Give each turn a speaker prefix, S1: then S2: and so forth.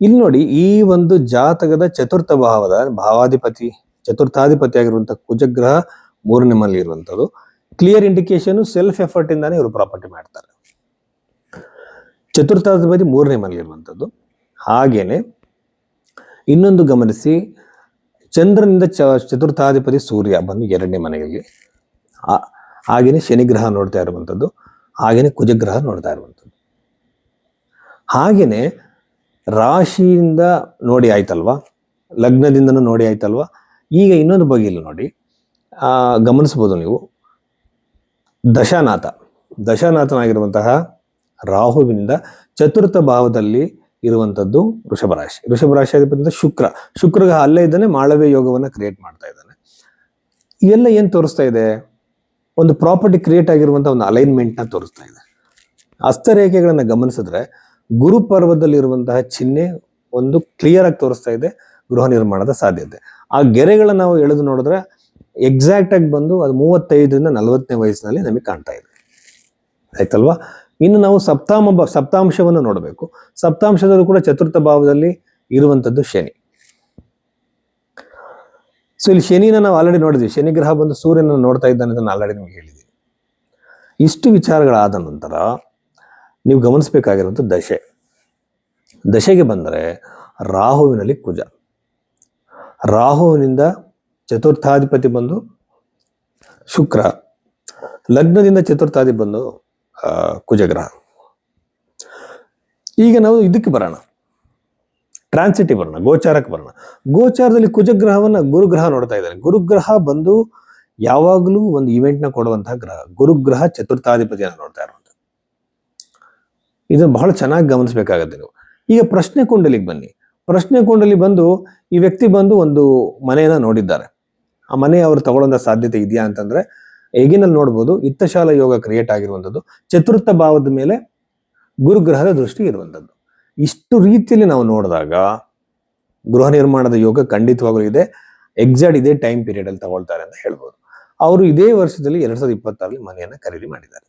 S1: ಇಲ್ಲಿ ನೋಡಿ, ಈ ಒಂದು ಜಾತಕದ ಚತುರ್ಥ ಭಾವದ ಚತುರ್ಥಾಧಿಪತಿ ಆಗಿರುವಂತಹ ಕುಜಗ್ರಹ 3ನೇ ಮನೆಯಲ್ಲಿ ಇರುವಂತದ್ದು ಕ್ಲಿಯರ್ ಇಂಡಿಕೇಶನ್ ಸೆಲ್ಫ್ ಎಫರ್ಟ್ ಇಂದಾನೆ ಇವರು ಪ್ರಾಪರ್ಟಿ ಮಾಡ್ತಾರೆ. ಚತುರ್ಥಾಧಿಪತಿ 3ನೇ ಮನೆಯಲ್ಲಿ ಇರುವಂತದ್ದು. ಹಾಗೇನೆ ಇನ್ನೊಂದು ಗಮನಿಸಿ, ಚಂದ್ರನಿಂದ ಚತುರ್ಥಾಧಿಪತಿ ಸೂರ್ಯ ಬಂದು 2ನೇ ಮನೆಯಲ್ಲಿ, ಹಾಗೇನೆ ಶನಿಗ್ರಹ ನೋಡ್ತಾ ಇರುವಂತದ್ದು, ಹಾಗೇನೆ ಕುಜಗ್ರಹ ನೋಡ್ತಾ ಇರುವಂತದ್ದು. ಹಾಗೇನೆ ರಾಶಿಯಿಂದ ನೋಡಿ ಆಯ್ತಲ್ವಾ, ಲಗ್ನದಿಂದನೂ ನೋಡಿ ಆಯ್ತಲ್ವಾ. ಈಗ ಇನ್ನೊಂದು ಬಗೆಯಲ್ಲಿ ನೋಡಿ, ಗಮನಿಸ್ಬೋದು ನೀವು, ದಶಾನಾಥನಾಗಿರುವಂತಹ ರಾಹುವಿನಿಂದ ಚತುರ್ಥ ಭಾವದಲ್ಲಿ ಇರುವಂತದ್ದು ವೃಷಭ ರಾಶಿ ಆಗಿರುವಂತಹ ಶುಕ್ರಗ ಅಲ್ಲೇ ಇದ್ದಾನೆ, ಮಾಳವ್ಯ ಯೋಗವನ್ನ ಕ್ರಿಯೇಟ್ ಮಾಡ್ತಾ ಇದ್ದಾನೆ. ಇವೆಲ್ಲ ಏನ್ ತೋರಿಸ್ತಾ ಇದೆ? ಒಂದು ಪ್ರಾಪರ್ಟಿ ಕ್ರಿಯೇಟ್ ಆಗಿರುವಂತಹ ಒಂದು ಅಲೈನ್ಮೆಂಟ್ ನ ತೋರಿಸ್ತಾ ಇದೆ. ಹಸ್ತರೇಖೆಗಳನ್ನ ಗಮನಿಸಿದ್ರೆ ಗುರುಪರ್ವದಲ್ಲಿರುವಂತಹ ಚಿಹ್ನೆ ಒಂದು ಕ್ಲಿಯರ್ ಆಗಿ ತೋರಿಸ್ತಾ ಇದೆ ಗೃಹ ನಿರ್ಮಾಣದ ಸಾಧ್ಯತೆ. ಆ ಗೆರೆಗಳನ್ನ ನಾವು ಎಳೆದು ನೋಡಿದ್ರೆ ಎಕ್ಸಾಕ್ಟ್ ಆಗಿ ಬಂದು ಅದು 35ರಿಂದ 40ನೇ ವಯಸ್ಸಿನಲ್ಲಿ ನಮಗೆ ಕಾಣ್ತಾ ಇದೆ. ಆಯ್ತಲ್ವಾ? ಇನ್ನು ನಾವು ಸಪ್ತಾಂಶವನ್ನು ನೋಡಬೇಕು. ಸಪ್ತಾಂಶದಲ್ಲೂ ಕೂಡ ಚತುರ್ಥ ಭಾವದಲ್ಲಿ ಇರುವಂತದ್ದು ಶನಿ. ಸೊ ಇಲ್ಲಿ ಶನಿನ ನಾವು ಆಲ್ರೆಡಿ ನೋಡಿದ್ವಿ. ಶನಿ ಗ್ರಹ ಬಂದು ಸೂರ್ಯನ ನೋಡ್ತಾ ಇದ್ದಾನೆ ಅಂತ ಆಲ್ರೆಡಿ ನಿಮ್ಗೆ ಹೇಳಿದ್ದೀನಿ. ಇಷ್ಟು ವಿಚಾರಗಳಾದ ನಂತರ ನೀವು ಗಮನಿಸಬೇಕಾಗಿರುವಂಥ ದಶೆಗೆ ಬಂದರೆ ರಾಹುವಿನಲ್ಲಿ ಕುಜ, ರಾಹುವಿನಿಂದ ಚತುರ್ಥಾಧಿಪತಿ ಬಂದು ಶುಕ್ರ, ಲಗ್ನದಿಂದ ಚತುರ್ಥಾಧಿಪತಿ ಬಂದು ಕುಜಗ್ರಹ. ಈಗ ನಾವು ಇದಕ್ಕೆ ಬರೋಣ, ಟ್ರಾನ್ಸಿಟಿವ್ ಬರೋಣ, ಗೋಚಾರಕ್ಕೆ ಬರೋಣ. ಗೋಚಾರದಲ್ಲಿ ಕುಜಗ್ರಹವನ್ನ ಗುರುಗ್ರಹ ನೋಡ್ತಾ ಇದ್ದಾನೆ. ಗುರುಗ್ರಹ ಬಂದು ಯಾವಾಗಲೂ ಒಂದು ಇವೆಂಟ್ ನ ಕೊಡುವಂತಹ ಗ್ರಹ. ಗುರುಗ್ರಹ ಚತುರ್ಥಾಧಿಪತಿಯನ್ನು ನೋಡ್ತಾ ಇರುವಂತ, ಇದನ್ನು ಬಹಳ ಚೆನ್ನಾಗಿ ಗಮನಿಸಬೇಕಾಗತ್ತೆ ನೀವು. ಈಗ ಪ್ರಶ್ನೆ ಕುಂಡಲಿಗೆ ಬನ್ನಿ. ಪ್ರಶ್ನೆ ಕುಂಡಲಿ ಬಂದು ಈ ವ್ಯಕ್ತಿ ಬಂದು ಒಂದು ಮನೆಯನ್ನ ನೋಡಿದ್ದಾರೆ. ಆ ಮನೆ ಅವ್ರು ತಗೊಳ್ಳೋಂಥ ಸಾಧ್ಯತೆ ಇದೆಯಾ ಅಂತಂದ್ರೆ ಹೇಗಿನಲ್ಲಿ ನೋಡ್ಬೋದು, ಇತ್ತಶಾಲ ಯೋಗ ಕ್ರಿಯೇಟ್ ಆಗಿರುವಂಥದ್ದು, ಚತುರ್ಥ ಭಾವದ ಮೇಲೆ ಗುರುಗ್ರಹದ ದೃಷ್ಟಿ ಇರುವಂಥದ್ದು. ಇಷ್ಟು ರೀತಿಯಲ್ಲಿ ನಾವು ನೋಡಿದಾಗ ಗೃಹ ನಿರ್ಮಾಣದ ಯೋಗ ಖಂಡಿತವಾಗಲೂ ಇದೆ. ಎಕ್ಸಾಕ್ಟ್ ಇದೇ ಟೈಮ್ ಪೀರಿಯಡ್ ಅಲ್ಲಿ ತಗೊಳ್ತಾರೆ ಅಂತ ಹೇಳ್ಬೋದು. ಅವರು ಇದೇ ವರ್ಷದಲ್ಲಿ 2026 ಮನೆಯನ್ನ ಖರೀದಿ ಮಾಡಿದ್ದಾರೆ.